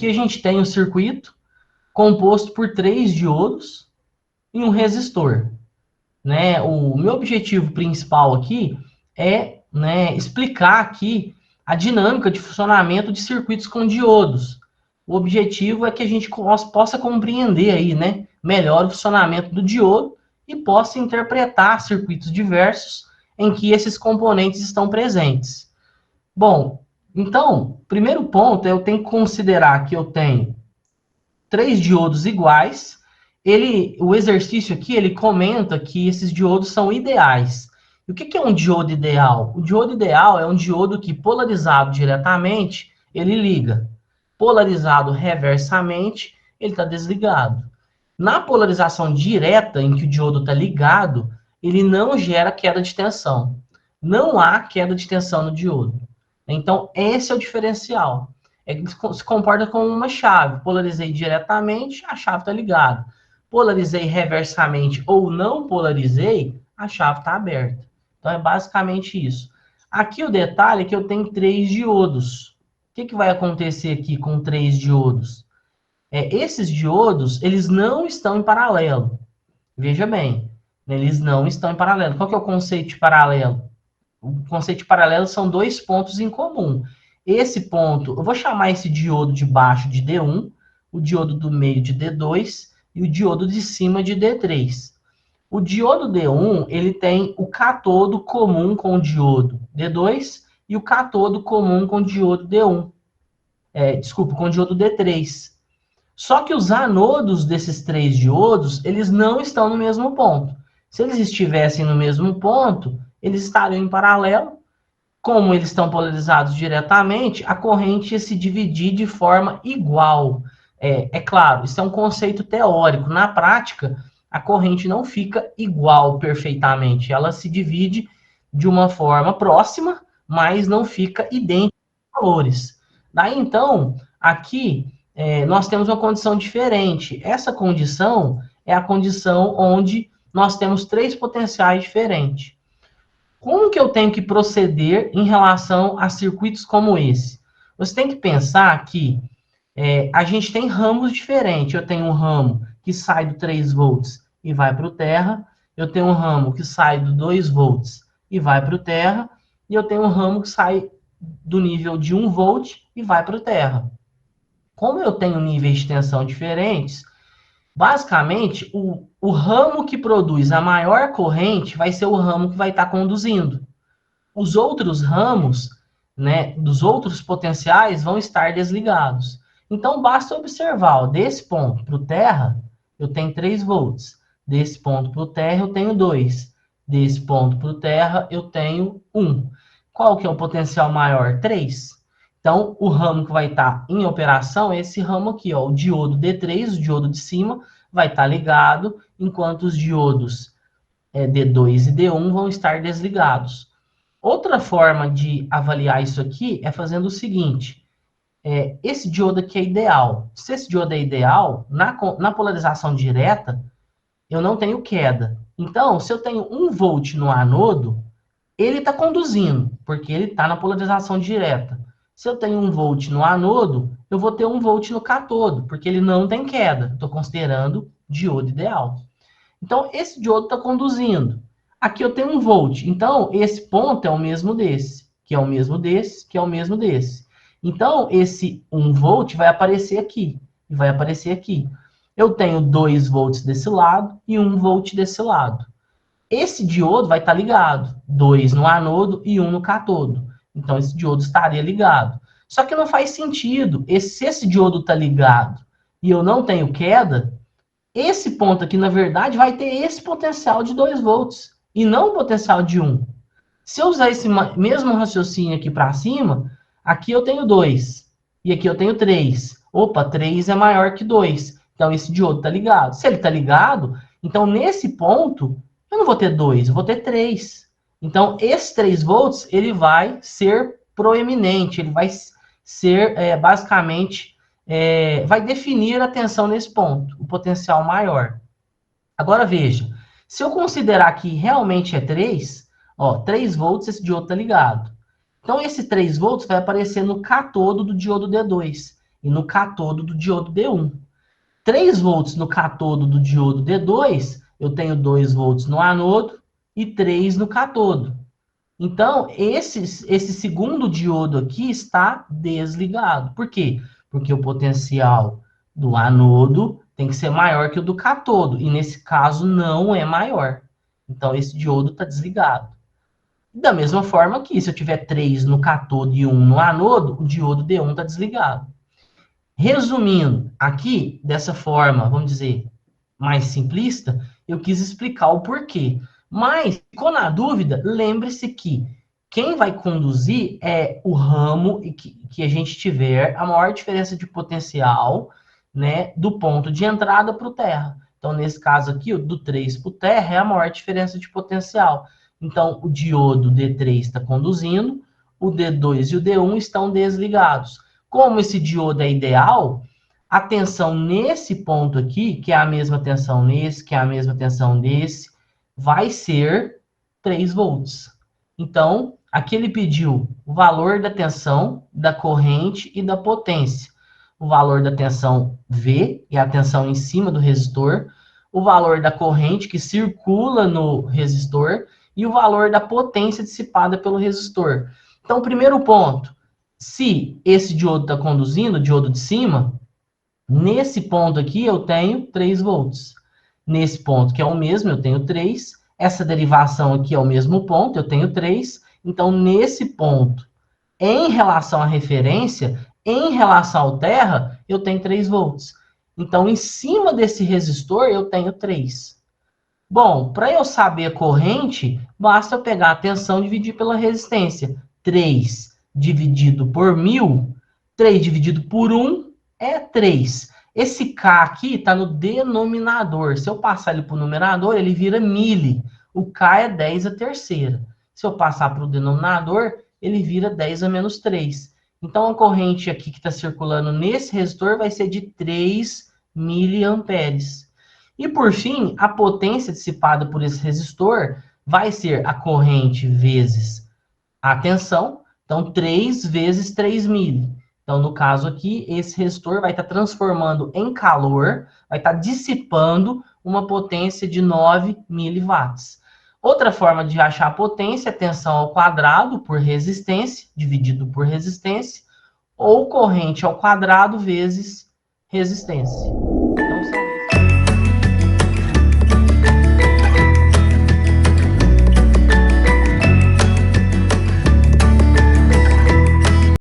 aqui a gente tem um circuito composto por 3 diodos e um resistor, né? O meu objetivo principal aqui é, né, explicar aqui a dinâmica de funcionamento de circuitos com diodos. O objetivo é que a gente possa compreender aí, né, melhor o funcionamento do diodo e possa interpretar circuitos diversos em que esses componentes estão presentes. Bom, então, primeiro ponto, eu tenho que considerar que eu tenho 3 diodos iguais. O exercício aqui, ele comenta que esses diodos são ideais. E o que é um diodo ideal? O diodo ideal é um diodo que, polarizado diretamente, ele liga. Polarizado reversamente, ele está desligado. Na polarização direta, em que o diodo está ligado, ele não gera queda de tensão. Não há queda de tensão no diodo. Então, esse é o diferencial. É que se comporta como uma chave. Polarizei diretamente, a chave está ligada. Polarizei reversamente ou não polarizei, a chave está aberta. Então, é basicamente isso. Aqui o detalhe é que eu tenho 3 diodos. O que vai acontecer aqui com 3 diodos? Esses diodos, eles não estão em paralelo. Veja bem, eles não estão em paralelo. Qual que é o conceito de paralelo? O conceito de paralelo são 2 pontos em comum. Esse ponto, eu vou chamar esse diodo de baixo de D1, o diodo do meio de D2 e o diodo de cima de D3. O diodo D1, ele tem o catodo comum com o diodo D2 e o catodo comum com o diodo D1. Com o diodo D3. Só que os anodos desses 3 diodos, eles não estão no mesmo ponto. Se eles estivessem no mesmo ponto, eles estariam em paralelo. Como eles estão polarizados diretamente, a corrente ia se dividir de forma igual. Claro, isso é um conceito teórico. Na prática, a corrente não fica igual perfeitamente. Ela se divide de uma forma próxima, mas não fica idêntica em valores. Daí, então, aqui nós temos uma condição diferente. Essa condição é a condição onde nós temos 3 potenciais diferentes. Como que eu tenho que proceder em relação a circuitos como esse? Você tem que pensar que a gente tem ramos diferentes. Eu tenho um ramo que sai do 3 volts e vai para o terra. Eu tenho um ramo que sai do 2 volts e vai para o terra. E eu tenho um ramo que sai do nível de 1 volt e vai para o terra. Como eu tenho níveis de tensão diferentes, basicamente, o ramo que produz a maior corrente vai ser o ramo que vai estar conduzindo. Os outros ramos, né, dos outros potenciais vão estar desligados. Então, basta observar, ó, desse ponto para o terra, eu tenho 3 volts. Desse ponto para o terra, eu tenho 2. Desse ponto para o terra, eu tenho 1. Qual que é o potencial maior? 3. Então, o ramo que vai estar em operação é esse ramo aqui, ó, o diodo D3, o diodo de cima, vai estar ligado, enquanto os diodos D2 e D1 vão estar desligados. Outra forma de avaliar isso aqui é fazendo o seguinte. Esse diodo aqui é ideal. Se esse diodo é ideal, na polarização direta, eu não tenho queda. Então, se eu tenho 1 volt no anodo, ele está conduzindo, porque ele está na polarização direta. Se eu tenho 1 volt no anodo, eu vou ter 1 volt no catodo, porque ele não tem queda. Estou considerando diodo ideal. Então, esse diodo está conduzindo. Aqui eu tenho 1 volt. Então, esse ponto é o mesmo desse, que é o mesmo desse, que é o mesmo desse. Então, esse 1 volt vai aparecer aqui, e vai aparecer aqui. Eu tenho 2 volts desse lado e 1 volt desse lado. Esse diodo vai estar ligado. 2 no anodo e 1 no catodo. Então, esse diodo estaria ligado. Só que não faz sentido. Se esse diodo está ligado e eu não tenho queda, esse ponto aqui, na verdade, vai ter esse potencial de 2 volts e não o potencial de 1. Se eu usar esse mesmo raciocínio aqui para cima, aqui eu tenho 2 e aqui eu tenho 3. Opa, 3 é maior que 2. Então, esse diodo está ligado. Se ele está ligado, então, nesse ponto, eu não vou ter 2, eu vou ter 3. Então, esse 3 volts, ele vai ser proeminente, ele vai ser, basicamente, vai definir a tensão nesse ponto, o potencial maior. Agora, veja, se eu considerar que realmente é 3, ó, 3 volts, esse diodo está ligado. Então, esse 3 volts vai aparecer no catodo do diodo D2. e no catodo do diodo D1. 3 volts no catodo do diodo D2, eu tenho 2 volts no anodo e 3 no catodo. Então, esse segundo diodo aqui está desligado. Por quê? Porque o potencial do anodo tem que ser maior que o do catodo, e nesse caso não é maior. Então, esse diodo está desligado. Da mesma forma que, se eu tiver 3 no catodo e 1 no anodo, o diodo D1 está desligado. Resumindo, aqui, dessa forma, vamos dizer, mais simplista, eu quis explicar o porquê. Mas, ficou na dúvida, lembre-se que quem vai conduzir é o ramo que a gente tiver a maior diferença de potencial, né, do ponto de entrada para o terra. Então, nesse caso aqui, o do 3 para o terra é a maior diferença de potencial. Então, o diodo D3 está conduzindo, o D2 e o D1 estão desligados. Como esse diodo é ideal, a tensão nesse ponto aqui, que é a mesma tensão nesse, que é a mesma tensão nesse, vai ser 3 volts. Então, aqui ele pediu o valor da tensão, da corrente e da potência. O valor da tensão V, que é a tensão em cima do resistor, o valor da corrente que circula no resistor e o valor da potência dissipada pelo resistor. Então, primeiro ponto, se esse diodo está conduzindo, o diodo de cima, nesse ponto aqui eu tenho 3 volts. Nesse ponto que é o mesmo, eu tenho 3. Essa derivação aqui é o mesmo ponto, eu tenho 3. Então, nesse ponto, em relação à referência, em relação ao terra, eu tenho 3 volts. Então, em cima desse resistor, eu tenho 3. Bom, para eu saber a corrente, basta eu pegar a tensão e dividir pela resistência. 3 dividido por 1000, 3 dividido por 1 é 3. Esse K aqui está no denominador. Se eu passar ele para o numerador, ele vira mili. O K é 10 a terceira. Se eu passar para o denominador, ele vira 10 a menos 3. Então, a corrente aqui que está circulando nesse resistor vai ser de 3 miliamperes. E, por fim, a potência dissipada por esse resistor vai ser a corrente vezes a tensão. Então, 3 vezes 3.000. Então, no caso aqui, esse resistor vai estar transformando em calor, vai estar dissipando uma potência de 9 miliwatts. Outra forma de achar a potência é tensão ao quadrado por resistência, dividido por resistência, ou corrente ao quadrado vezes resistência.